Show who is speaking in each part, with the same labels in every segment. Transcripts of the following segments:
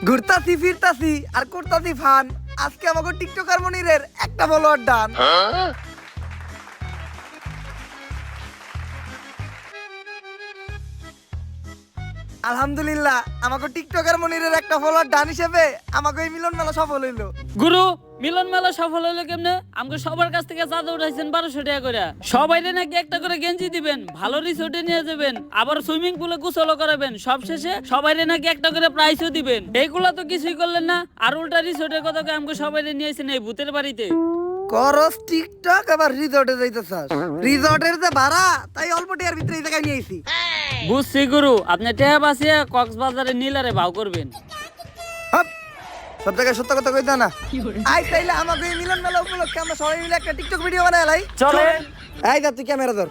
Speaker 1: ঘুরতাছি ফিরতাছি আর করতাছি ফান। আজকে আমাকে টিকটকার মনিরের একটা ফলোয়ার ডান। আলহামদুলিল্লাহ আমাকে টিকটকার মনিরের একটা ফলোয়ার ডান হিসেবে আমাকে এই মিলন মেলা সফল হইলো।
Speaker 2: গুরু, মিলন মেলা সফল হলো কেমনে? আমাকে সবার কাছ থেকে চাঁদা উঠাইছেন 1200 টাকা করে। সবাইরে নাকি একটা করে গেঞ্জি দিবেন, ভালো রিসোর্টে নিয়ে যাবেন, আবার সুইমিং পুলে গোসলও করাবেন, সবশেষে সবাইরে নাকি একটা করে প্রাইজও দিবেন। এইগুলা তো কিছুই করলেন না, আর উল্টা রিসোর্টের কথা কয়ে আমাকে সবাইরে নিয়েছেন এই ভূতের বাড়িতে।
Speaker 1: করস টিকটক আবার রিসর্টে যাইতেছাস। রিসর্টের যে ভাড়া তাই অল্প টাকার ভিতরে এই জায়গায় নিয়েছি।
Speaker 2: বুঝছি গুরু, আপনি টেহা বাঁচিয়ে কক্সবাজারে নীলারে ভাও করবেন।
Speaker 1: হপ, সব জায়গায় সত্য কথা কইতা না। আই তাইলে আমাকে এই মিলন মেলা উপলক্ষে আমরা সবাই মিলে একটা টিকটক ভিডিও বানাই লাই।
Speaker 2: চলেন।
Speaker 1: এই যা তুই ক্যামেরা ধর।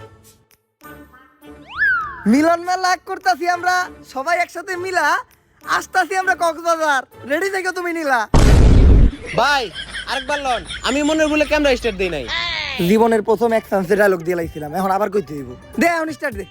Speaker 1: মিলন মেলা করতাছি আমরা সবাই একসাথে মিলা, আসতাছি আমরা কক্সবাজার। রেডি থেকো তুমি নীলা।
Speaker 3: ভাই আরেকবার লন, আমি মনের ভুলে ক্যামেরা স্টার্ট দেই নাই।
Speaker 1: জীবনের প্রথম এক চান্সে ডায়লগ দিয়ে লাইছিলাম, এখন আবার কইতে হইব। দে এখন স্টার্ট দে।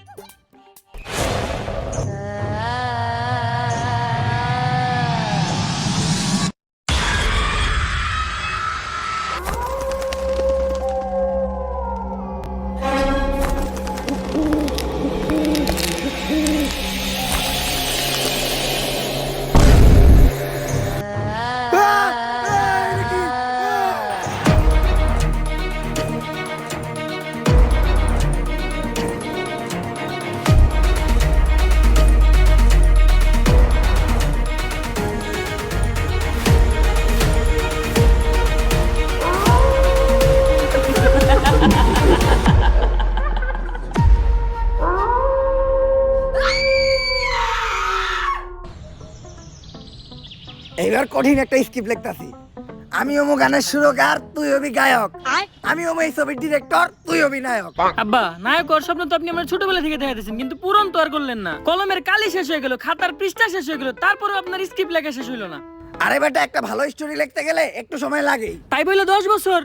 Speaker 1: এইবার কঠিন একটা স্ক্রিপ্ট লিখতাছি। আমি ওমো গানের সুরকার, তুই হবি গায়ক। আমি ওমো এই ছবির ডিরেক্টর, তুই হবি নায়ক।
Speaker 2: আব্বা, নায়ক হওয়ার স্বপ্ন তো আপনি আমার ছোটবেলা থেকে দেখাইতেছেন, কিন্তু পূরণ তো আর করলেন না। কলমের কালি শেষ হয়ে গেল, খাতার পৃষ্ঠা শেষ হয়ে গেল, তারপরেও আপনার স্ক্রিপ্ট লেখা শেষ হইলো না।
Speaker 1: আরে বেটা, একটা ভালো স্টোরি লিখতে গেলে একটু সময় লাগেই।
Speaker 2: তাই বলে 10 বছর,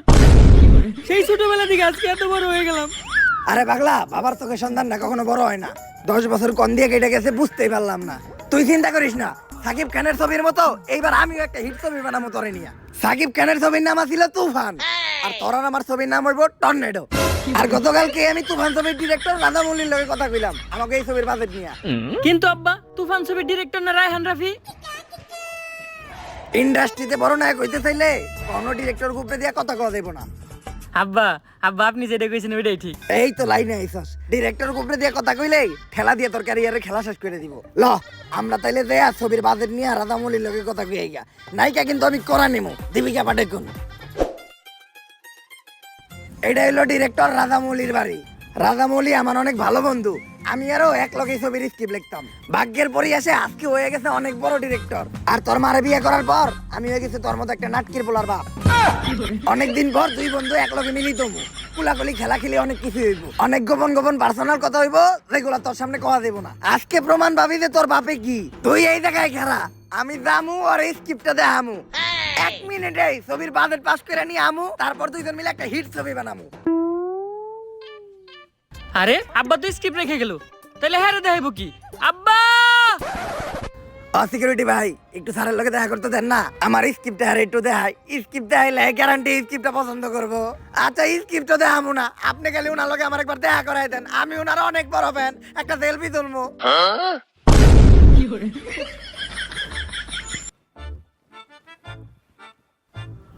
Speaker 2: সেই ছোটবেলা থেকে আজকে এত বড় হয়ে গেলাম।
Speaker 1: আরে পাগলা, বাবার চোখে সন্তান না কখনো বড় হয় না। 10 বছর কোন দিয়ে কেটে গেছে বুঝতেই পারলাম না। তুই চিন্তা করিস না, সাকিব খানের ছবির মতো এইবার আমিও একটা হিট ছবি বানাবো তোরে নিয়া। সাকিব খানের ছবির নাম ছিল তুফান, আর তোর আর আমার ছবির নাম হইব টর্নেডো। আর গতকালকে আমি তুফান ছবির ডিরেক্টর রাজামৌলির লগে কথা কইলাম আমাকে এই ছবির বাজেট নিয়া।
Speaker 2: কিন্তু আব্বা, তুফান ছবির ডিরেক্টর না রায়হান রাফি?
Speaker 1: ইন্ডাস্ট্রিতে বড় নায়ক হইতে চাইলে কোনো ডিরেক্টর গ্রুপে দিয়া কথা কওয়া যাইব না।
Speaker 2: আব্বা, আব্বা আপনি যেটা কইছেন ওইটাই ঠিক।
Speaker 1: এই তো লাইনে আইছস, ডিরেক্টর গ্রুপে দিয়া কথা কইলেই ঠেলা দিয়ে তোর ক্যারিয়ারে খেলা শেষ করে দিব। ল আমরা তাইলে দেয়া ছবির বাজেট নিয়ে রাজামৌলির লগে কথা কই গা। নায়িকা কিন্তু আমি করা নিমু, দীপিকা পাডুকোন। এটা হলো ডিরেক্টর রাজামৌলির বাড়ি। রাজামৌলি আমার অনেক ভালো বন্ধু, আমি আরো এক লগে ছবির স্ক্রিপ্ট লিখতাম। ভাগ্যের পরিহাসে আজকে হয়ে গেছে অনেক বড় ডিরেক্টর। আর তোর মারে বিয়ে করার পর আমি হয়ে গেছি তোর মতো একটা নাটকির পোলার বাপ। অনেকদিন পর দুই বন্ধু এক লগে মিলিত হবো, কুলাকুলি খেলা খেলে অনেক কিছু হইব, অনেক গোপন গোপন পার্সোনাল কথা হইব যেগুলা তোর সামনে কওয়া দেব না। আজকে প্রমাণ পাবি যে তোর বাপে কি। তুই এই জায়গায় খেলা, আমি জামু আর এই স্ক্রিপ্টটা দেখামু। 1 মিনিটে ছবির বাজেট পাস করে নিয়ে আমু, তারপর দুইজন মিলে একটা হিট ছবি বানামু।
Speaker 2: আরে আব্বা তো স্ক্রিপ্ট রেখে গেল, তাহলে হ্যাঁ রে দেখাইবো কি? আব্বা,
Speaker 1: সিকিউরিটি ভাই, একটু স্যারের লগে দেখা করতে দেন না, আমার স্ক্রিপ্টটা হারে একটু দেখাই। স্ক্রিপ্ট দেখাইলে গ্যারান্টি স্ক্রিপ্টটা পছন্দ করবো। আচ্ছা স্ক্রিপ্টটা দেখামু না, আপনি খালি ওনার লগে আমার একবার দেখা করাই দেন, আমি ওনার অনেক বড় ফ্যান, একটা সেলফি তুলবো।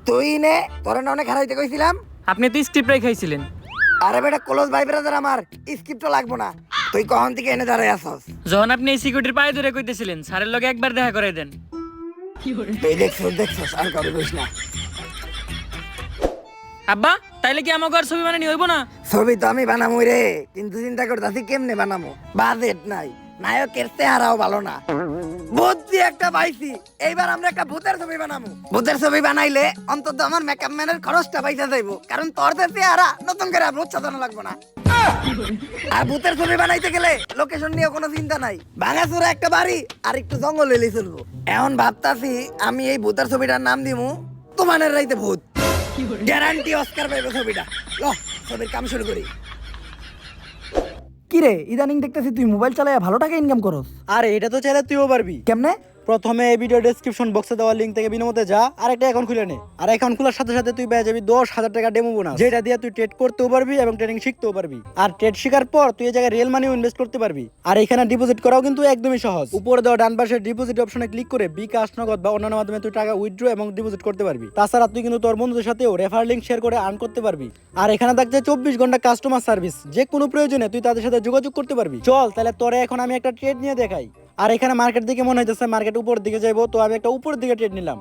Speaker 1: তুই নে, তোর না অনেক হারাইতে কইছিলাম।
Speaker 2: আপনি তো স্ক্রিপ্ট রেখাইছিলেন।
Speaker 1: আরে বেটা ক্লোজ ভাই ব্রাদার, আমার স্ক্রিপ্টও লাগবো না। তুই কখন থেকে এনে দাঁড়াই আসস?
Speaker 2: যখন আপনি এই সিকিউরিটির পায়ে ধরে কইতেছিলেন স্যারের লগে একবার দেখা করাই দেন।
Speaker 1: তুই দেখছস আর কারো কইস না।
Speaker 2: আব্বা, তাইলে কি আমাকে আর ছবি বানানি হইব না?
Speaker 1: ছবি তো আমি বানামু রে, কিন্তু চিন্তা করতেছি কেমনে বানামো। বাজেট নাই, নায়কের চেহারাও ভালো না। বুদ্ধি একটা পাইছি, এইবার আমরা একটা ভূতের ছবি বানামু। ভূতের ছবি বানাইলে অন্তত আমার মেকআপ ম্যানের খরচটা পয়সা যাইবো, কারণ তোর যে চেহারা নতুন করে ভূত সাজানো লাগবো না। আর ভূতের ছবি বানাইতে গেলে লোকেশন নিয়ে কোনো চিন্তা নাই, ভাঙাচোরা একটা বাড়ি আর একটু জঙ্গল এলেই চলবো। এখন ভাবতাছি আমি এই ভূতের ছবিটার নাম দিমু তুমানের রাইতে ভূত। গ্যারান্টি অস্কার পাইবে ছবিটা। ল ছবির কাম শুরু করি।
Speaker 4: কিরে ইদানিং দেখতেছি তুই মোবাইল চালায় ভালো টাকা ইনকাম করস।
Speaker 3: আরে এটা তো চাইলে তুইও পারবি।
Speaker 4: কেমনে? প্রথমে এই ভিডিও ডেসক্রিপশন বক্সে দেওয়া লিঙ্ক থেকে বিনামূল্যে যা আর একটা অ্যাকাউন্ট খুলে নে। আর অ্যাকাউন্ট খোলার সাথে সাথে তুই পেয়ে যাবি 10,000 টাকা ডেমো বোনাস, যেটা দিয়ে তুই ট্রেড করতেও পারবি এবং ট্রেডিং শিখতেও পারবি। আর ট্রেড শেখার পর তুই এই জায়গায় রিয়েল মানিও ইনভেস্ট করতে পারবি। আর এখানে ডিপোজিট করাও কিন্তু একদমই সহজ। উপরে দেওয়া ডান পাশের ডিপোজিট অপশনে ক্লিক করে বিকাশ, নগদ বা অন্যান্য মাধ্যমে তুই টাকা উইথড্র এবং ডিপোজিট করতে পারবি। তাছাড়া তুই কিন্তু তোর বন্ধুদের সাথেও রেফার লিঙ্ক শেয়ার করে আর্ন করতে পারবি। আর এখানে থাকছে 24 ঘন্টা কাস্টমার সার্ভিস, যে কোনো প্রয়োজনে তুই তাদের সাথে যোগাযোগ করতে পারবি। চল তাহলে তোরে এখন আমি একটা ট্রেড নিয়ে দেখাই। আর এখানে মার্কেট দিকে মনে হইতেছে মার্কেট উপর দিকে যাইবো, তো আমি একটা উপর দিকে ট্রেড নিলাম।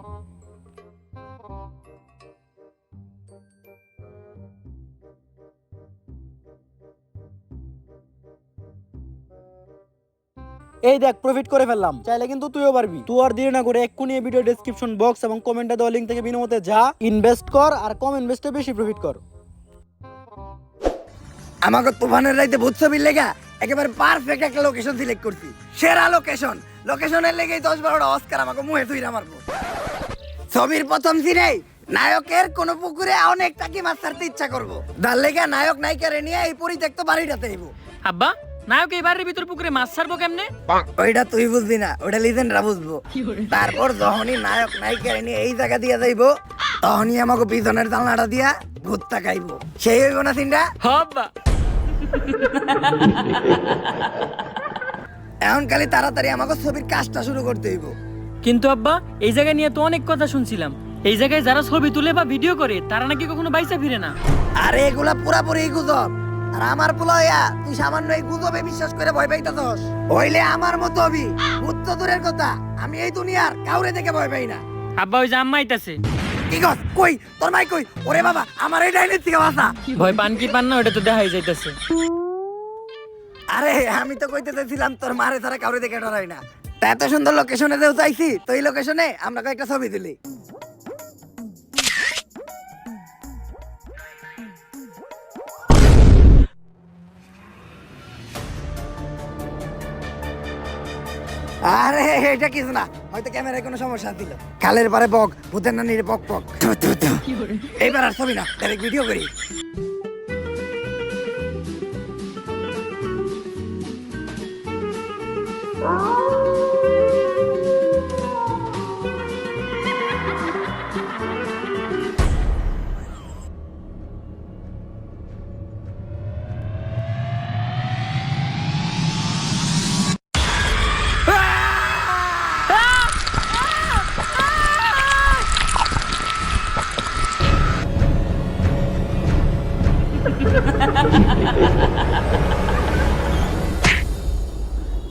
Speaker 4: এই দেখ প্রফিট করে ফেললাম। চাইলে কিন্তু তুইও পারবি। তুই আর দেরি না করে এক্ষুনি এই ভিডিও ডেসক্রিপশন বক্স এবং কমেন্টে দেওয়া লিঙ্ক থেকে বিনামূল্যে যা, ইনভেস্ট কর আর কম ইনভেস্টে বেশি প্রফিট কর।
Speaker 1: আমাকে তুফানের রাইতে ভূত ছবির লেগা একেবারে পারফেক্ট একটা লোকেশন সিলেক্ট করছি, সেরা লোকেশন। লোকেশনের লেগেই 10-12টা অস্কার আমাকে মুহে তুইরা মারবো। ছবির প্রথম সিনেই নায়কের কোন পুকুরে অনেক টাকি মাছ ছাড়তে ইচ্ছা করবো, তার লেগে নায়ক নায়িকারে নিয়ে এই পরিত্যক্ত বাড়িটাতে আইবো।
Speaker 2: আব্বা নায়ক এই বাড়ির ভিতর পুকুরে মাছ ছাড়বো কেমনে?
Speaker 1: ওইটা তুই বুঝবি না, ওটা লিজেন্ডরা বুঝবো। তারপর যখনই নায়ক নায়িকারে নিয়ে এই জায়গা দিয়ে যাইবো, তখনই আমাকে পিছনের জানলাটা দিয়া ভূত তাকাইবো। সেই হইব না সিনটা?
Speaker 2: হব্বা
Speaker 1: এখন খালি তাড়াতাড়ি আমাকে ছবির কাজটা শুরু করতে হইব।
Speaker 5: কিন্তু আব্বা এই জায়গায় নিয়ে তো অনেক কথা শুনছিলাম, এই জায়গায় যারা ছবি তুলে বা ভিডিও করে তারা নাকি কখনো বাইসা ফিরে না।
Speaker 1: আরে এগুলা পুরাপুরি গুজব। আর আমার পোলাইয়া তুই সামান্য এই গুজবে বিশ্বাস করে ভয় পাইতাছস? হইলে আমার মতো হবি। ভূত তো দূরের কথা, আমি এই দুনিয়ার কাউরে দেখে ভয় পাই না।
Speaker 5: আব্বা ওই যে আম্মা আইতাছে।
Speaker 1: কি কস? কই তোর মাই কই? ওরে বাবা, আমার এই ডাইনের থেকে বাঁচা।
Speaker 5: ভয় পান কি পান না ওটা তো দেখাই যাইতাছে।
Speaker 1: আরে আমি তো কইতে চাইছিলাম তোর মারে ছাড়া কাউরে দেখে ডরাই না। তা এত সুন্দর লোকেশনে যেও চাইছি, তো এই লোকেশনে আমরা কয়েকটা ছবি তুলি। আরে এটা কিছু না, হয়তো ক্যামেরায় কোনো সমস্যা ছিল। খালের পারে বক, ভূতের নানির বক বক। থু, থু, থু। এইবার আর ছবি না, ডাইরেক্ট ভিডিও করি।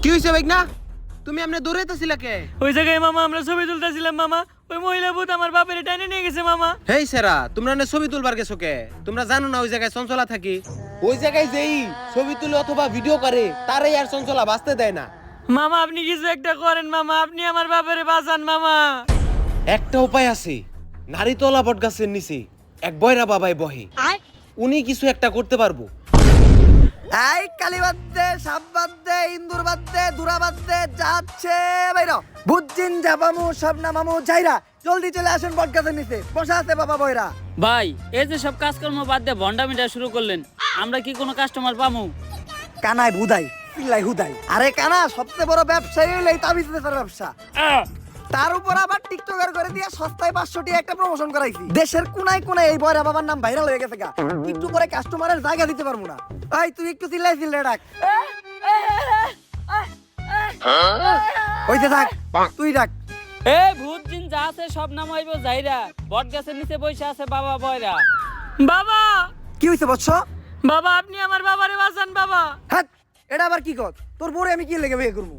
Speaker 3: কি হইছে ভাই না? তুমি আমনে দৌড়াইতেছিলা কে?
Speaker 5: ওই জায়গায় মামা আমরা ছবি তুলতেছিলাম মামা, ওই মহিলা ভূত আমার বাপের টাইনে নিয়ে গেছে মামা।
Speaker 3: হেই সেরা, তোমরা না ছবি তুলবার গেছো কে? তোমরা জানো না ওই জায়গায় চঞ্চলা থাকি? ওই জায়গায় যেই ছবি তুলে অথবা ভিডিও করে তারাই আর চঞ্চলা বাঁচতে দেয় না।
Speaker 5: মামা আপনি কিছু একটা করেন মামা, আপনি আমার বাপের বাঁচান মামা।
Speaker 3: একটা উপায় আছে, নারীতলা বট গাছের নিচে এক বয়রা বাবাই বহে, উনি কিছু একটা করতে পারবো।
Speaker 1: এই কালী বাদ দে, সাপ বাদ দে, ইন্দুর বাদ দে, দুরা বাদ দে, যাচ্ছে বাইরা। বুঝছিন যাবামু, সব নামামু, যাইরা জলদি চলে আসেন বটগাছের নিচে, বসা আছে বাবা বয়রা।
Speaker 2: ভাই এই যে সব কাজকর্ম বাদ দিয়ে ভন্ডামিটা শুরু করলেন, আমরা কি কোনো কাস্টমার পামু?
Speaker 1: কানায় ভুদাই, পিল্লাই হুদাই। আরে কানা, সবচেয়ে বড় ব্যবসায়ী হইলো এই তাবিজ বেচার ব্যবসা। তার উপর আবার টিকটকার করে দিয়ে সস্তায় 500 টাকা একটা প্রমোশন করাইছি। দেশের কোনায় কোনায় এই বয়রা বাবার নাম ভাইরাল হয়ে গেছে গা। একটু পরে কাস্টমারের জায়গা দিতে পারবো না। এই তুই একটু চিল্লাই ডাক। হইতে থাক, তুই ডাক।
Speaker 2: এ ভূত জিন যা আছে সব নামাইবো যাইরা, বট গাছের নিচে বসে আছে বাবা বয়রা।
Speaker 5: বাবা
Speaker 1: কি হইছে বৎস?
Speaker 5: বাবা আপনি আমার বাবারে বাঁচান বাবা।
Speaker 1: হ্যাঁ, এটা আবার কি কর? তোর বউরে আমি কি লেগে বিয়ে করবো?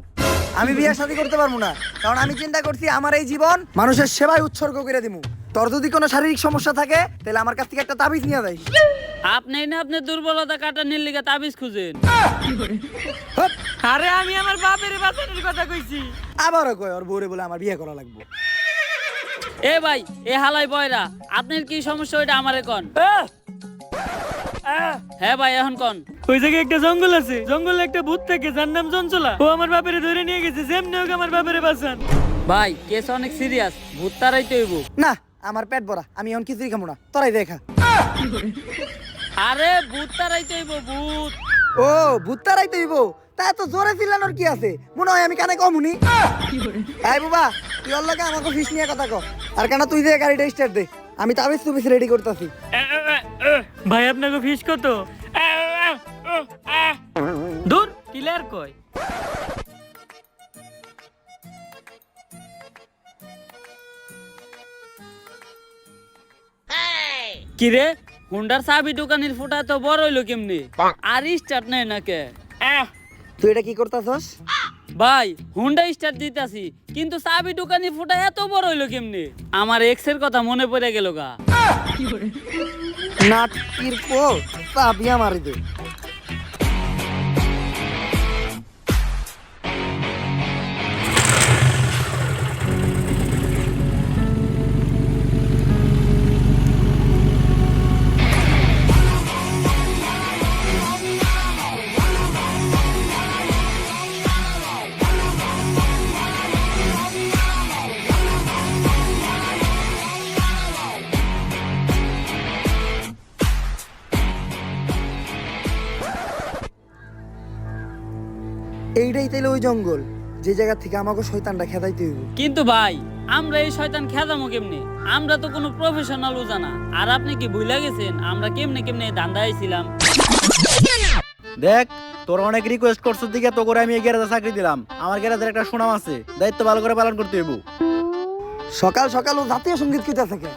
Speaker 1: আমি বিয়ে শাদী করতে পারবো না, কারণ আমি চিন্তা করছি আমার এই জীবন মানুষের সেবায় উৎসর্গ করে দিমু। তোর যদি কোনো শারীরিক সমস্যা থাকে তাহলে আমার কাছ থেকে একটা তাবিজ নিয়ে যাইস।
Speaker 2: আপনি না আপনার দুর্বলতা কাটানোর লিগে তাবিজ খুঁজেন।
Speaker 1: হপ,
Speaker 5: আরে আমি আমার বাপের বাঁচানোর কথা কইছি।
Speaker 1: আবারও কয় ওর বউরে বলে আমার বিয়ে করা লাগবে।
Speaker 2: এ ভাই এ হালাই বয়রা, আপনার কি সমস্যা ওইটা আমারে কন। হ্যাঁ ভাই এখন কন।
Speaker 5: ওই জায়গায় একটা জঙ্গল আছে, জঙ্গলে একটা ভূত থাকে যার নাম চঞ্চলা, ও আমার বাপেরে ধরে নিয়ে গেছে, যেমনি হোক আমার বাপেরে বাঁচান।
Speaker 2: ভাই কেস অনেক সিরিয়াস, ভূত তারাইতে হইব।
Speaker 1: না, আমার পেট ভরা, আমি এখন কিছুই খাবো না, তোরাই দেখা।
Speaker 2: আরে ভূত তারাইতে হইব, ভূত।
Speaker 1: ও ভূত তারাই তৈব, তা এত জোরে চিল্লানোর কি আছে? মনে হয় আমি কানে কম শুনি। এই বাবা, তুই ওর লগে আমাকে ফিস নিয়ে কথা কর। আর কেন তুই যে গাড়িটা স্টার্ট দে, আমি তাবিজ তুবিজ রেডি করতেছি।
Speaker 5: ভাই আপনাকে ফিস কত? দূর ক্লিয়ার কই।
Speaker 2: কিরে হুন্ডার চাবি দোকানের ফুটা তো বড় হইলো কেমনি? আর স্টার্ট নেই নাকে?
Speaker 1: তুই এটা কি করতেছস?
Speaker 2: ভাই হুন্ডা স্টার্ট দিতাছি, কিন্তু চাবি দোকানের ফুটা এত বড় হইলো কেমনি? আমার এক্স এর কথা মনে পড়ে গেল গা।
Speaker 1: নাটকির পো চাবিয়া মারি দে। এইটাই তাইলে ওই জঙ্গল যে জায়গা থেকে আমাকে শয়তানটা খেদাইতে হইব।
Speaker 2: কিন্তু ভাই আমরা এই শয়তান খেদামো কেমনে? আমরা তো কোনো প্রফেশনাল জানা। আর আপনি কি ভুলে গেছেন আমরা কেমনে কেমনে এই ধান্দা আইছিলাম?
Speaker 4: দেখ, তোর অনেক রিকোয়েস্ট করছিস দিকে তো করে আমি এই গ্যারেজে চাকরি দিলাম। আমার গ্যারেজের একটা সুনাম আছে, দায়িত্ব ভালো করে পালন করতে হইব।
Speaker 1: সকাল সকাল ও জাতীয় সঙ্গীত কইতা থাকে।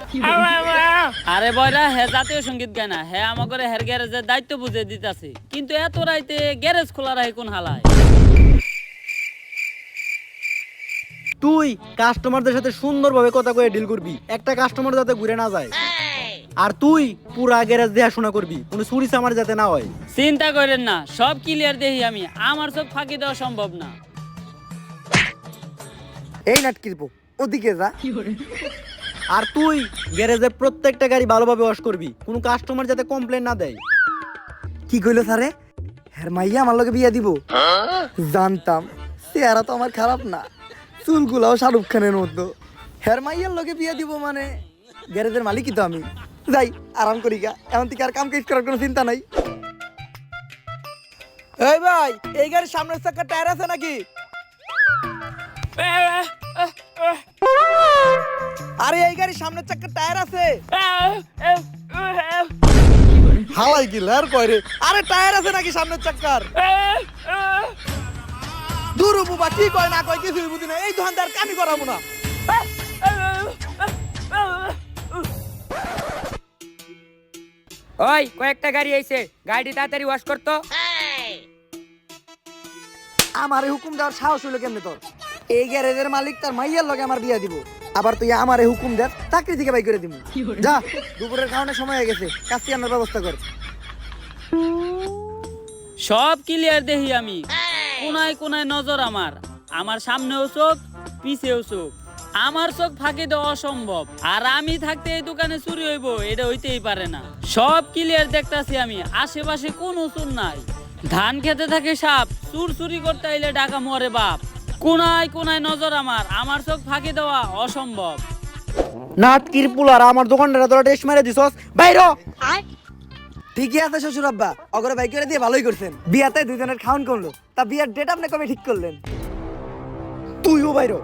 Speaker 2: আরে বয়রা হে জাতীয় সঙ্গীত গায় না, হে আমাকে হের গ্যারেজের দায়িত্ব বুঝে দিতাছে। কিন্তু এত রাইতে গ্যারেজ খোলা রাখে কোন হালায়?
Speaker 4: তুই কাস্টমারদের সাথে সুন্দরভাবে কথা কয়ে ডিল করবি, একটা কাস্টমার যাতে ঘুরে না যায়। আর তুই পুরা গ্যারেজ দেখাশোনা করবি, কোনো চুরি চামার যাতে না হয়।
Speaker 2: চিন্তা করেন না, সব ক্লিয়ার দেখি আমি। আমার চোখ ফাঁকি দেওয়া সম্ভব না।
Speaker 1: এই নাটকির পো ওদিকে যা।
Speaker 4: আর তুই গ্যারেজের প্রত্যেকটা গাড়ি ভালোভাবে ওয়াশ করবি, কোনো কাস্টমার যাতে কমপ্লেন না দেয়।
Speaker 1: কি কইলো স্যারে? হের মাইয়া আমার লগে বিয়া দিব? জানতাম, চেহারা তো আমার খারাপ না, চুলগুলাও শাহরুখ খানের মতো। হের মাইয়ার লগে বিয়া দিব মানে গ্যারেজের মালিকই তো আমি। যাই আরাম করি গা, এমন থেকে আর কাম কাজ করার কোনো চিন্তা নাই। এই ভাই, এই গাড়ির সামনের চাকার টায়ার আছে নাকি? আরে এই গাড়ির সামনের চাকার টায়ার আছে? হালাই গিলার কয় রে। আরে টায়ার আছে নাকি সামনের চাকার? দূর বাবা, কি কয় না কয় কিছুই বুঝি না। এই দোকানদার কামি করাবো না।
Speaker 6: ওই কয়েকটা গাড়ি আইছে, গাড়ি তাড়াতাড়ি ওয়াশ করতো।
Speaker 1: আমারে হুকুম দেওয়ার সাহস হইলো কেমনে তোর? এই গ্যারেজের মালিক তার মাইয়ার লগে আমার বিয়া দিব, আবার তুই আমারে হুকুম দেস চাকরি থেকে বাই করে দিব? যা, দুপুরের খাওয়ানোর সময় হয়ে গেছে, কাজ আনার ব্যবস্থা কর।
Speaker 2: সব ক্লিয়ার দেখি আমি। কোনায় কোনায় নজর আমার। আমার সামনেও চোখ, পিছেও চোখ। আমার চোখ ফাঁকি দেওয়া অসম্ভব। আর আমি থাকতে এই দোকানে চুরি হইব এটা হইতেই পারে না। সব ক্লিয়ার দেখতাছি আমি। আশেপাশে কোনো চুর নাই। ধান খেতে থাকে সাপ, চুর চুরি করতে আইলে ডাকা মরে বাপ। কোনায় কোনায় নজর আমার। আমার চোখ ফাঁকি দেওয়া অসম্ভব।
Speaker 4: নাটকির পুলার আমার দোকানটা তোরা টেস্ট মেরে দিছস, বাইরো।
Speaker 1: ঠিকই আছে শ্বশুর আব্বা, অগরে বাই করে দিয়ে ভালোই করছেন। বিয়াতে দুজনের খাওন করলো, তা বিয়ার ডেট আপনি কবে ঠিক করলেন? তুইও বাইরো।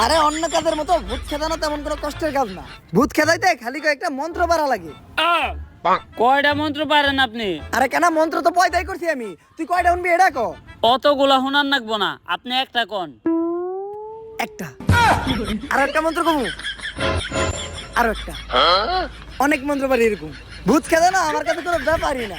Speaker 1: আরে অন্য কাজের মতো ভূত খেদানো তেমন কোনো কষ্টের কাজ না। ভূত খেদাইতে খালি কয়েকটা মন্ত্র পারা লাগে।
Speaker 2: কয়টা মন্ত্র পারেন আপনি?
Speaker 1: আরে কেন, মন্ত্র তো পয়দাই করছি আমি। তুই কয়টা শুনবি এটা ক?
Speaker 2: অতগুলা হুনার নাকবো না, আপনি একটা কোন।
Speaker 1: একটা। আর একটা মন্ত্র কমু? আরো একটা। অনেক মন্ত্র পারি এরকম। ভূত খেদে না আমার কাছে কোনো ব্যাপারই না।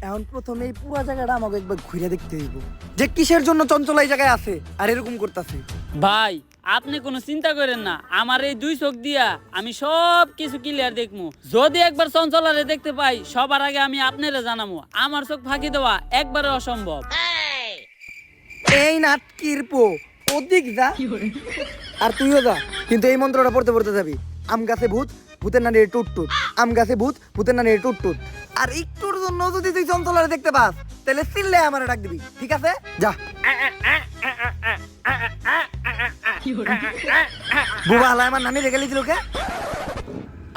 Speaker 1: এখন প্রথমে এই পুরো জায়গাটা আমাকে একবার ঘুরে দেখতে হইব, যে কিসের জন্য চঞ্চল এই জায়গায় আছে আর এরকম করতেছে।
Speaker 2: ভাই আপনি কোনো চিন্তা করেন না, আমার এই দুই চোখ দিয়া আমি সব কিছু ক্লিয়ার দেখমু। যদি একবার চঞ্চলারে দেখতে পাই সবার আগে আমি আপনারে জানামু। আমার চোখ ফাঁকি দেওয়া একবারে অসম্ভব।
Speaker 1: এই নাটকির পো ওদিক যা, আর তুইও যা, কিন্তু এই মন্ত্রটা পড়তে পড়তে যাবি। আম গাছে ভূত, ভূতের নানি টুট টুট। আম গাছে ভূত, ভূতের নানি টুট টুট। আর একটুর জন্য যদি তুই চঞ্চলারে দেখতে পাস তাহলে চিল্লে আমারে ডাক দিবি, ঠিক আছে? যা। বুবা হালাই আমার নানি রেখে লিছিল কে?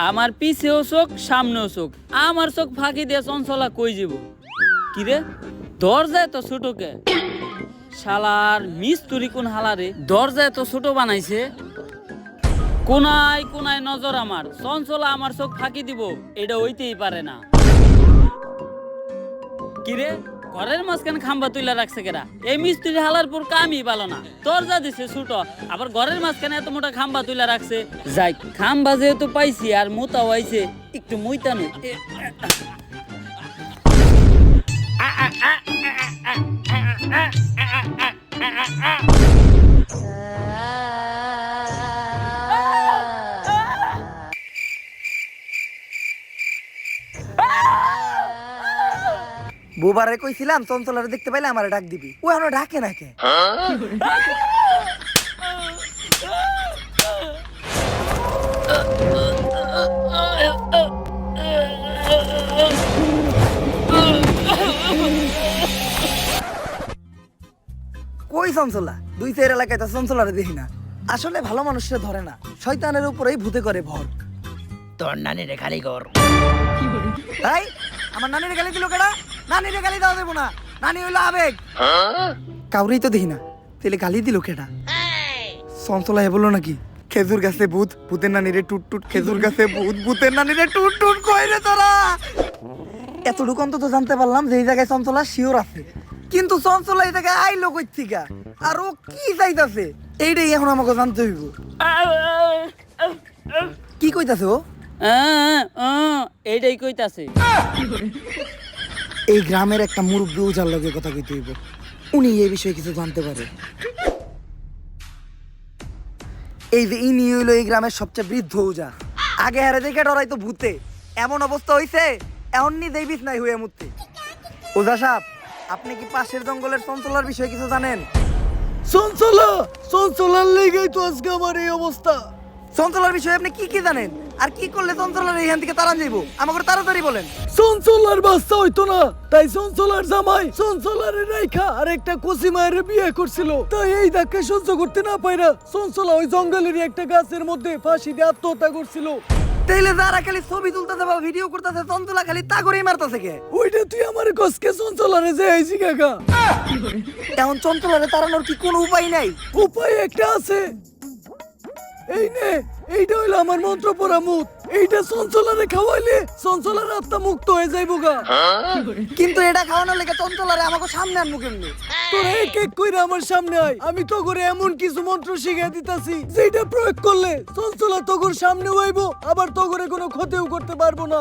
Speaker 2: আমার পিছেও চোখ, সামনেও চোখ। আমার চোখ ফাঁকি দিয়ে চঞ্চলা কই যাব? কিরে দরজা এত ছোটকে শালার মিস্তুরি কোন হালারে দরজা এত ছোট বানাইছে। কোনায় কোনায় নজর আমার, চঞ্চলা আমার চোখ ফাঁকি দিব, এটা হইতেই পারে না। কিরে ঘরের মাঝখানে খাম্বা তুইলা রাখছে কেরা? এই মিস্ত্রি হালার পর কামই ভালো না, দরজা দিছে ছোট, আবার ঘরের মাঝখানে এত মোটা খাম্বা তুইলা রাখছে। যাই খাম্বা যেহেতু পাইছি আর মোতাও আইছে, একটু মুইতানো।
Speaker 1: বুবারে কইছিলাম চঞ্চলারে দেখতে পাইলে আমারে ডাক দিবি, ও এখনো ডাকে না কে? কই চঞ্চলা? দুই চার এলাকায় তো চঞ্চলারে দেখি না। আসলে ভালো মানুষরা ধরে না, শয়তানের উপরেই ভূতে করে ভর।
Speaker 7: তোর নানিরে খালি কর।
Speaker 1: তাই আমার নানিরে গালি দিল কেডা? নানিরে গালি দেওয়া দেবো না, নানি হইলো আবেগ। কাউরেই তো দেখি না, তাহলে গালি দিল কেডা? চঞ্চলা এ বললো নাকি খেজুর গাছে ভূত, ভূতের নানিরে টুট টুট, খেজুর গাছে ভূত, ভূতের নানিরে টুট টুট। কই রে তোরা? এতটুকু অন্তত জানতে পারলাম যে এই জায়গায় চঞ্চলা শিওর আছে, কিন্তু চঞ্চলা এই জায়গায় আইলো কই থিকা আর ও কি চাইতাছে এইটাই এখন আমাকে জানতে হইব। কি কইতাছে ও?
Speaker 2: এইটাই কইতাছে।
Speaker 1: এই গ্রামের একটা মুরব্বী উজার লগে কথা কইতে হইব, উনি এই বিষয়ে কিছু জানতে পারে। এই যে ইনি হইলো এই গ্রামের সবচেয়ে বৃদ্ধ উজা। আগে হারে দেখে ডরাইতো ভূতে, এমন অবস্থা হইছে এখন নিজেই বিছনায় হয়ে মুততে। ওজা সাহেব, আপনি কি পাশের জঙ্গলের চঞ্চলার বিষয়ে কিছু জানেন?
Speaker 4: চঞ্চলা, চঞ্চলার লেগেই তো আজকে আমার এই অবস্থা।
Speaker 1: চঞ্চলার বিষয়ে আপনি কি কি জানেন, আর কি করলে চঞ্চলার এখান থেকে তাড়ান যাইব? আমাকে তাড়াতাড়ি বলেন।
Speaker 4: চঞ্চলার বাচ্চা হইতো না, তাই চঞ্চলার জামাই চঞ্চলারে রাইখা আর একটা কচি মায়ের বিয়ে করছিল। তাই এই ধাক্কা সহ্য করতে না পাইরা চঞ্চলা ওই জঙ্গলেরই একটা গাছের মধ্যে ফাঁসি দিয়ে আত্মহত্যা করছিল।
Speaker 1: তাইলে যারা খালি ছবি তুলতেছে বা ভিডিও করতেছে, চঞ্চলা খালি তা করেই মারতেছে কে?
Speaker 4: ওইটা তুই আমার কসকে চঞ্চলারে যে আইছি কাকা।
Speaker 1: এখন চঞ্চলারে তাড়ানোর কি কোনো উপায় নাই?
Speaker 4: উপায় একটা আছে, এই নে, এইটা হইলো আমার মন্ত্র পড়া মুত। এইটা চঞ্চলারে খাওয়াইলে চঞ্চলার আত্মা মুক্ত হয়ে যাইব গা।
Speaker 1: কিন্তু এটা খাওয়ানোর লেগে চঞ্চলারে আমাকে সামনে আনবো কেমনি?
Speaker 4: তোরা এক এক কইরা আমার সামনে আয়, আমি তো করে এমন কিছু মন্ত্র শিখিয়ে দিতাছি যেটা প্রয়োগ করলে চঞ্চলা তোগর সামনে হইব, আবার তোগরে কোনো ক্ষতিও করতে পারবো না।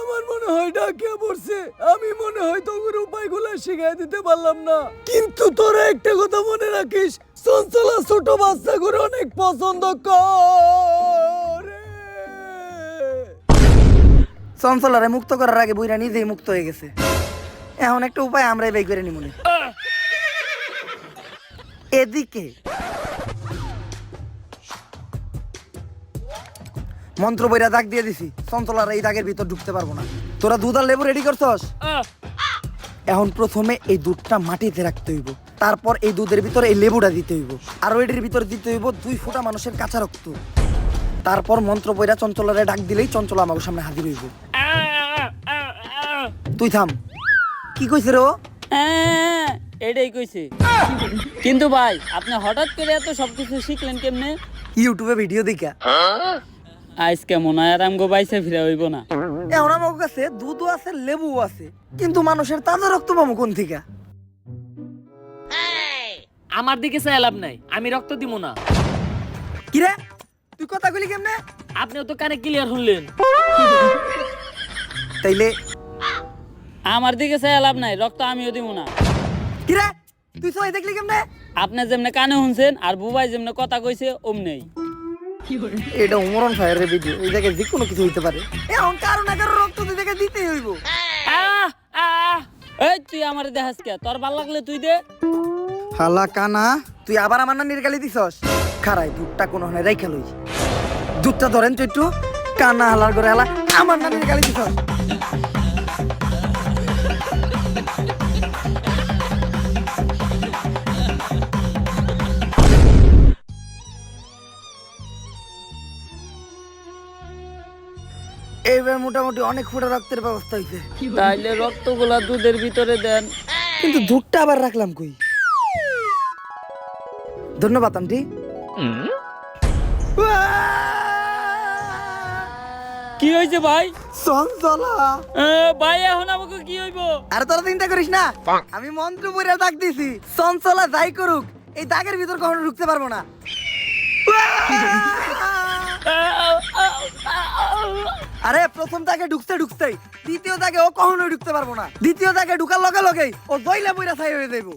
Speaker 4: আমার মনে হয় ডাকিয়া পড়ছে, আমি মনে হয় তোগর উপায়গুলো শিখিয়ে দিতে পারলাম না। কিন্তু তোরা একটা কথা মনে রাখিস, চঞ্চলা ছোট বাচ্চা করে অনেক পছন্দ করে।
Speaker 1: চঞ্চলারে মুক্ত করার আগে বুইরা নিজেই মুক্ত হয়ে গেছে, এখন একটা উপায় আমরাই বের করে নিমুনি। এদিকে মন্ত্র বইরা দাগ দিয়ে দিছি, চঞ্চলার এই দাগের ভিতর ঢুকতে পারবো না। তোরা দুধ আর লেবু রেডি করছস? এখন প্রথমে এই দুধটা মাটিতে রাখতে হইব, তারপর এই দুধের ভিতরে এই লেবুটা দিতে হইব, আর ওইটির ভিতরে দিতে হইব 2 ফোঁটা মানুষের কাঁচা রক্ত। তারপর মন্ত্র বইরা চঞ্চলারে ডাক দিলেই চঞ্চলা আমার সামনে হাজির হইব। তুই থাম। কি কইছে রে ও?
Speaker 2: এটাই কইছে। কিন্তু ভাই আপনি হঠাৎ করে এত সবকিছু শিখলেন কেমনে?
Speaker 1: ইউটিউবে ভিডিও দেখা।
Speaker 2: আজকে মনে হয় আর আমগো বাইসে ফিরে হইব না।
Speaker 1: এখন আমার কাছে দুধও আছে, লেবুও আছে, কিন্তু মানুষের তাজা রক্ত পাবো কোন থেকে?
Speaker 5: আমার দিকে চাই লাভ নাই, আমি রক্ত দিব না।
Speaker 1: কিরে তুই কথা কইলি কেমনে?
Speaker 5: আপনিও তো কানে ক্লিয়ার শুনলেন।
Speaker 1: তাইলে
Speaker 2: আমার দিকে চাই লাভ নাই, রক্ত আমিও দিব না।
Speaker 1: কিরে তুই সবাই দেখলি কেমনে?
Speaker 2: আপনি যেমনে কানে শুনছেন আর বুবাই যেমনে কথা কইছে অমনেই।
Speaker 1: এটা উমরন ফায়ারের ভিডিও, এই জায়গায় যে কোনো কিছু হইতে পারে। এখন কারো না কারো রক্ত দিতে দিতেই হইব।
Speaker 2: এই তুই আমারে দেখাস কে? তোর ভাল লাগলে তুই দে।
Speaker 1: হালা কানা, তুই আবার আমার নানির গালি দিছস? খারাই দুধটা কোনো হনে রাইখা লই। দুধটা ধরেন তো একটু। কানা হালার করে হালা আমার নানির গালি দিছস। এই শরীরে মোটামুটি অনেক ফোঁটা রক্তের ব্যবস্থা হয়েছে,
Speaker 2: তাইলে রক্তগুলা দুধের ভিতরে দেন।
Speaker 1: কিন্তু দুধটা আবার রাখলাম কই? ধন্যবাদ আন্টি।
Speaker 2: কি হয়েছে ভাই?
Speaker 1: চঞ্চলা।
Speaker 2: ভাই এখন আমাকে কি হইব?
Speaker 1: আরে তোরা চিন্তা করিস না, আমি মন্ত্র পড়ে দাগ দিছি। চঞ্চলা যাই করুক, এই দাগের ভিতর কখনো ঢুকতে পারবো না। আরে প্রথম দাগে ঢুকতেই, দ্বিতীয় দাগে ও কখনোই ঢুকতে পারবো না। দ্বিতীয় দাগে ঢুকার লগে লগেই ও দইলা বইরা ছাই হয়ে যাইব।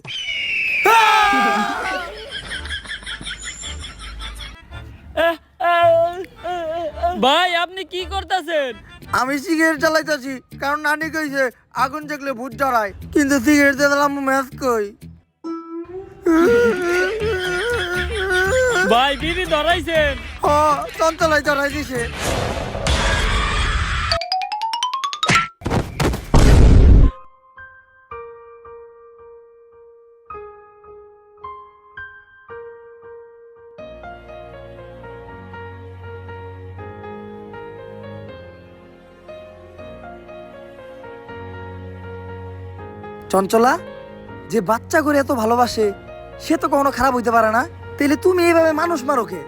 Speaker 2: ভাই আপনি কি করতেছেন?
Speaker 1: আমি সিগারেট চালাইতেছি, কারণ নানি কইছে আগুন দেখলে ভূত ডরায়, কিন্তু সিগারেট চালাম ম্যাচ কই।
Speaker 2: ভাই বিড়ি ধরাইছেন?
Speaker 1: ও চঞ্চলাই ডরাই দিছে। চঞ্চলা, যে বাচ্চা করে এত ভালোবাসে সে তো কখনো খারাপ হইতে পারে না, তাইলে তুমি এইভাবে মানুষ মারো কে?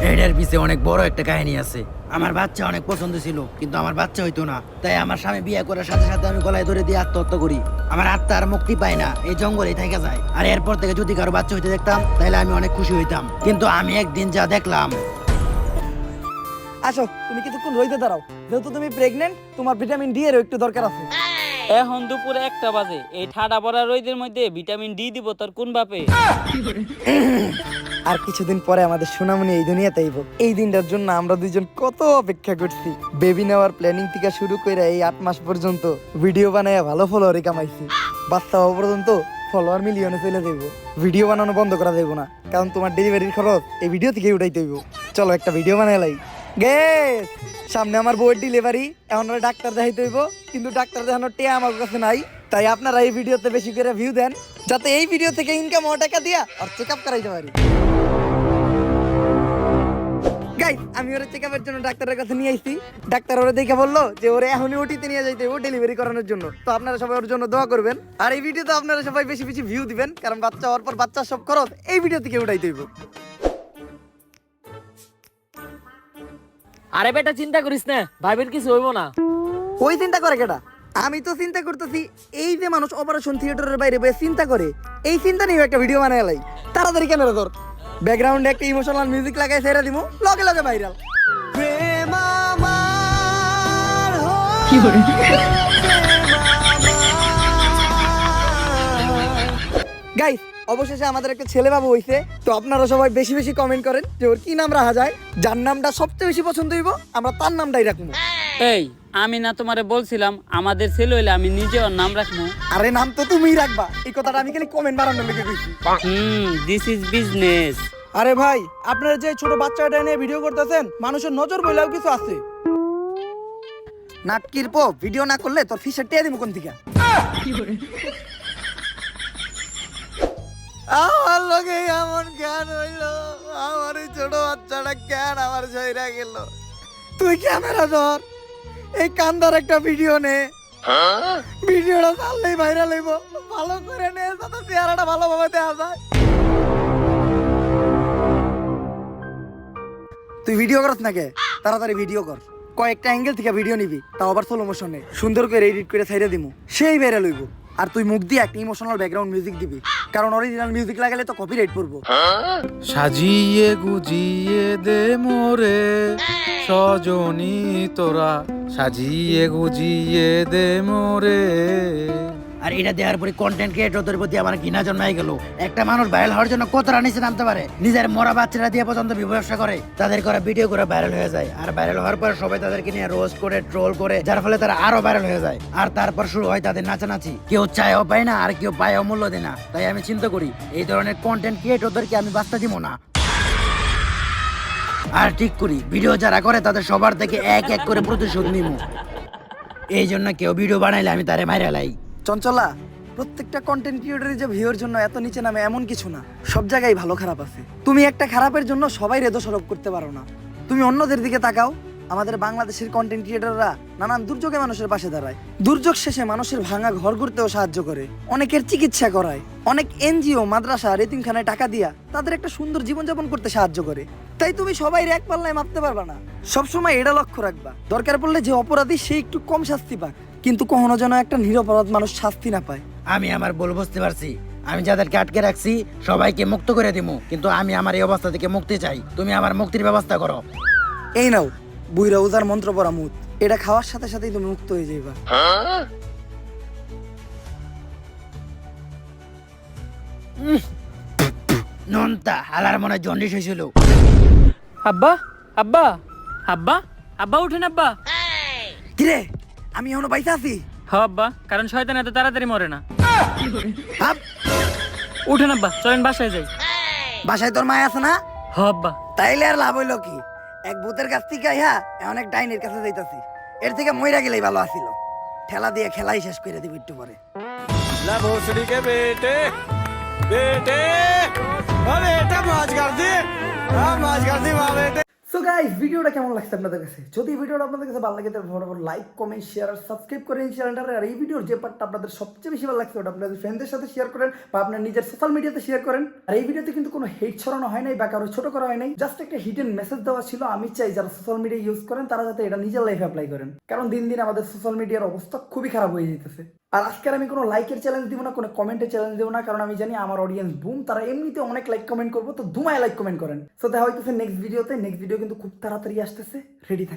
Speaker 7: এটার পিছে অনেক বড় একটা কাহিনী আছে। আমার বাচ্চা অনেক পছন্দ ছিল, কিন্তু আমার বাচ্চা হইতো না। তাই আমার স্বামী বিয়ে করার সাথে সাথে আমি গলায় ধরে দিয়ে আত্মহত্যা করি। আমার আত্মা আর মুক্তি পায় না, এই জঙ্গলেই থেকে যায়। আর এরপর থেকে যদি কারো বাচ্চা হইতে দেখতাম তাহলে আমি অনেক খুশি হইতাম। কিন্তু আমি একদিন যা দেখলাম।
Speaker 1: আসো, তুমি কিছুক্ষণ রইতে দাঁড়াও, যেহেতু তুমি প্রেগনেন্ট, তোমার ভিটামিন ডি এর একটু দরকার আছে।
Speaker 2: এখন দুপুরে 1টা বাজে, এই ঠাডা পড়া রোদের মধ্যে ভিটামিন ডি দিব তোর কোন বাপে?
Speaker 1: আর কিছুদিন পরে আমাদের সোনামণি এই দুনিয়াতে আইব। এই দিনটার জন্য আমরা দুইজন কত অপেক্ষা করছি। বেবি নেওয়ার প্ল্যানিং থেকে শুরু করে এই 8 মাস পর্যন্ত ভিডিও বানায় ভালো ফলোয়ারই কামাইছি। বাচ্চা হওয়া পর্যন্ত ফলোয়ার মিলিয়নে চলে যাইব। ভিডিও বানানো বন্ধ করা যাইব না, কারণ তোমার ডেলিভারির খরচ এই ভিডিও থেকে উঠাইতে হইব। চলো একটা ভিডিও বানাই লাই। গেস, সামনে আমার বউয়ের ডেলিভারি, এখন ডাক্তার দেখাইতে হইব, কিন্তু ডাক্তার দেখানোর টিয়া আমার কাছে নাই। তাই আপনারা এই ভিডিওতে বেশি করে ভিউ দেন, যাতে এই ভিডিও থেকে ইনকাম হওয়া টাকা দিয়া আর চেক আপ করাইতে পারি। গাইস, আমি ওরে চেক আপের জন্য ডাক্তারের কাছে নিয়ে আইছি। ডাক্তার ওরে দেখে বললো যে ওরে এখনই ওটিতে নিয়ে যাইতে হবে ডেলিভারি করানোর জন্য। তো আপনারা সবাই ওর জন্য দোয়া করবেন। আর এই ভিডিওতে আপনারা সবাই বেশি বেশি ভিউ দিবেন, কারণ বাচ্চা হওয়ার পর বাচ্চার সব খরচ এই ভিডিও থেকে উঠাইতে হইব।
Speaker 5: আরে বেটা চিন্তা করিস না, ভাইবের কিছু হইব না।
Speaker 1: ওই চিন্তা করে কেটা? আমি তো চিন্তা করতেছি, এই যে মানুষ অপারেশন থিয়েটারের বাইরে বসে চিন্তা করে, এই চিন্তা নিয়ে একটা ভিডিও বানাই লাই। তাড়াতাড়ি ক্যামেরা ধর, ব্যাকগ্রাউন্ডে একটা ইমোশনাল মিউজিক লাগাই ছেড়ে দিমু, লগে লগে ভাইরাল। গাইস, অবশেষে আমাদের একটা ছেলে বাবু হইছে। তো আপনারা সবাই বেশি বেশি কমেন্ট করেন যে ওর কি নাম রাখা যায়। যার নামটা সবচেয়ে বেশি পছন্দ হইব আমরা তার নামটাই রাখবো।
Speaker 2: এই আমি না তোমারে বলছিলাম আমাদের ছেলে হইলে আমি নিজে ওর নাম রাখবো?
Speaker 1: আরে নাম তো তুমিই রাখবা, এই কথাটা আমি খালি কমেন্ট বানানোর লেগে কইছি।
Speaker 2: This is business.
Speaker 4: আরে ভাই, আপনারা যে ছোট বাচ্চাটা নিয়ে ভিডিও করতেছেন, মানুষের নজর বইলেও কিছু আছে।
Speaker 1: নাটকির পো ভিডিও না করলে তোর ফিসের টিয়া দিমু কোন থেকে? আমার লগে এমন জ্ঞান হইলো, আমার এই ছোট বাচ্চাটা জ্ঞান আমার শরীরে গেল। তুই ক্যামেরা ধর, এই কান্দার একটা ভিডিও নে, ভিডিওটা চাললেই ভাইরাল হইব। ভালো করে নে, যাতে চেহারাটা ভালোভাবে দেখা যায়। তুই ভিডিও করছ নাকি? তাড়াতাড়ি ভিডিও কর, কয়েকটা অ্যাঙ্গেল থেকে ভিডিও নিবি, তাও আবার স্লো মোশনে, সুন্দর করে এডিট করে ছাইড়া দিমু, সেই ভাইরাল হইব। আর তুই মুখ দিয়ে একটা ইমোশনাল ব্যাকগ্রাউন্ড মিউজিক দিবি, কারণ অরিজিনাল মিউজিক লাগালে তো কপিরাইট পড়বো।
Speaker 8: সাজিয়ে গুজিয়ে দে মোরে সজনী তোরা, সাজিয়ে গুজিয়ে দে মোরে।
Speaker 7: আর এটা দেওয়ার পরে কন্টেন্ট ক্রিয়েটরদের প্রতি আমার ঘৃণা জন্মাই গেল। একটা মানুষ ভাইরাল হওয়ার জন্য কতটা নিচে নামতে পারে, নিজের মরা বাচ্চারা দিয়ে পর্যন্ত ব্যবসা করে, তাদের করা ভিডিও করে ভাইরাল হয়ে যায়। আর ভাইরাল হওয়ার পর সবাই তাদেরকে নিয়ে রোস্ট করে, ট্রোল করে, যার ফলে তারা আরো ভাইরাল হয়ে যায়। আর তারপর শুরু হয় তাদের নাচানাচি, কেউ চায়ও পায় না আর কেউ পায়ও মূল্য দেয় না। তাই আমি চিন্তা করি এই ধরনের কন্টেন্ট ক্রিয়েটরদেরকে আমি বাস্তা দিব না। আর ঠিক করি ভিডিও যারা করে তাদের সবার থেকে এক এক করে প্রতিশোধ নিব। এই জন্য কেউ ভিডিও বানাইলে আমি তারে মাইরা লাই।
Speaker 1: চঞ্চলা, প্রত্যেকটা কন্টেন্ট ক্রিয়েটরের যে ভিউর জন্য এত নিচে নামে এমন কিছু না, সব জায়গায় ভালো খারাপ আছে। তুমি একটা খারাপের জন্য সবাই দোষারোপ করতে পারো না। তুমি অন্যদের দিকে তাকাও, আমাদের বাংলাদেশের কন্টেন্ট ক্রিয়েটররা নানান দুর্যোগে মানুষের পাশে দাঁড়ায়। দুর্যোগ শেষে মানুষের ভাঙা ঘর ঘুরতেও সাহায্য করে, অনেকের চিকিৎসা করায়, অনেক এনজিও, মাদ্রাসা, এতিমখানায় টাকা দিয়া তাদের একটা সুন্দর জীবনযাপন করতে সাহায্য করে। তাই তুমি সবাই এক পাল্লায় মাপতে পারবা না। সবসময় এটা লক্ষ্য রাখবা, দরকার পড়লে যে অপরাধী সে একটু কম শাস্তি পাক, কিন্তু কখনো যেন একটা নিরপরাধ মানুষ শাস্তি না পায়।
Speaker 7: আমি আমার ভুল বুঝতে পারছি। আমি যাদেরকে আটকে রাখছি সবাইকে মুক্ত করে দিব, কিন্তু আমি আমার এই অবস্থা থেকে মুক্তি চাই। তুমি আমার মুক্তির ব্যবস্থা করো।
Speaker 1: এই নাও বুইরা উজার মন্ত্র পড়া মুত, এটা খাওয়ার সাথে সাথেই তুমি মুক্ত হয়ে যাইবা।
Speaker 7: নন্তা হালার মনে জন্ডিস হয়েছিল।
Speaker 5: আব্বা আব্বা আব্বা আব্বা উঠেন আব্বা।
Speaker 1: কিরে আমি এখনো বাইসা আছি?
Speaker 5: হ আব্বা, কারণ শয়তান এত তাড়াতাড়ি মরে না।
Speaker 1: ভাব,
Speaker 5: উঠেন আব্বা, চলেন বাসায় যাই।
Speaker 1: বাসায় তোর মায় আছে না?
Speaker 5: হ আব্বা।
Speaker 1: তাইলে আর লাভ হইলো কি? এক ভূতের কাছ থেকে আইহা অনেক ডাইনের কাছে যাইতাছি। এর থেকে মইরা গেলেই ভালো আছিল। ঠেলা দিয়ে খেলাই শেষ করে দিব একটু পরে। সো গাইস, ভিডিওটা কেমন লাগছে আপনাদের কাছে? যদি ভিডিওটা আপনাদের কাছে ভালো লাগে তাহলে ফটাফট লাইক, কমেন্ট, শেয়ার আর সাবস্ক্রাইব করেন চ্যানেলটারে। আর এই ভিডিওর যে পার্টটা আপনাদের সবচেয়ে বেশি ভালো লাগছে ওটা আপনাদের ফ্রেন্ডদের সাথে শেয়ার করেন বা আপনার নিজের সোশ্যাল মিডিয়াতে শেয়ার করেন। আর এই ভিডিওতে কিন্তু কোনো হেট ছড়ানো হয় নাই বা কারো ছোট করা হয় নাই, জাস্ট একটা হিডেন মেসেজ দেওয়া ছিল। আমি চাই যারা সোশ্যাল মিডিয়া ইউজ করেন তারা যাতে এটা নিজের লাইফে অ্যাপ্লাই করেন, কারণ দিন দিন আমাদের সোশ্যাল মিডিয়ার অবস্থা খুবই খারাপ হয়ে যেতেছে। আর আজকের আমি কোনো লাইকের চ্যালেঞ্জ দিব না, কোনো কমেন্টের চ্যালেঞ্জ দিব না, কারণ আমি জানি আমার অডিয়েন্স বুম, তারা এমনিতে অনেক লাইক কমেন্ট করবো, তো ধুমায় লাইক কমেন্ট করেন। সো দেখা হইতেছে নেক্সট ভিডিওতে। নেক্সট ভিডিও কিন্তু খুব তাড়াতাড়ি আসতেছে, রেডি থাকুন।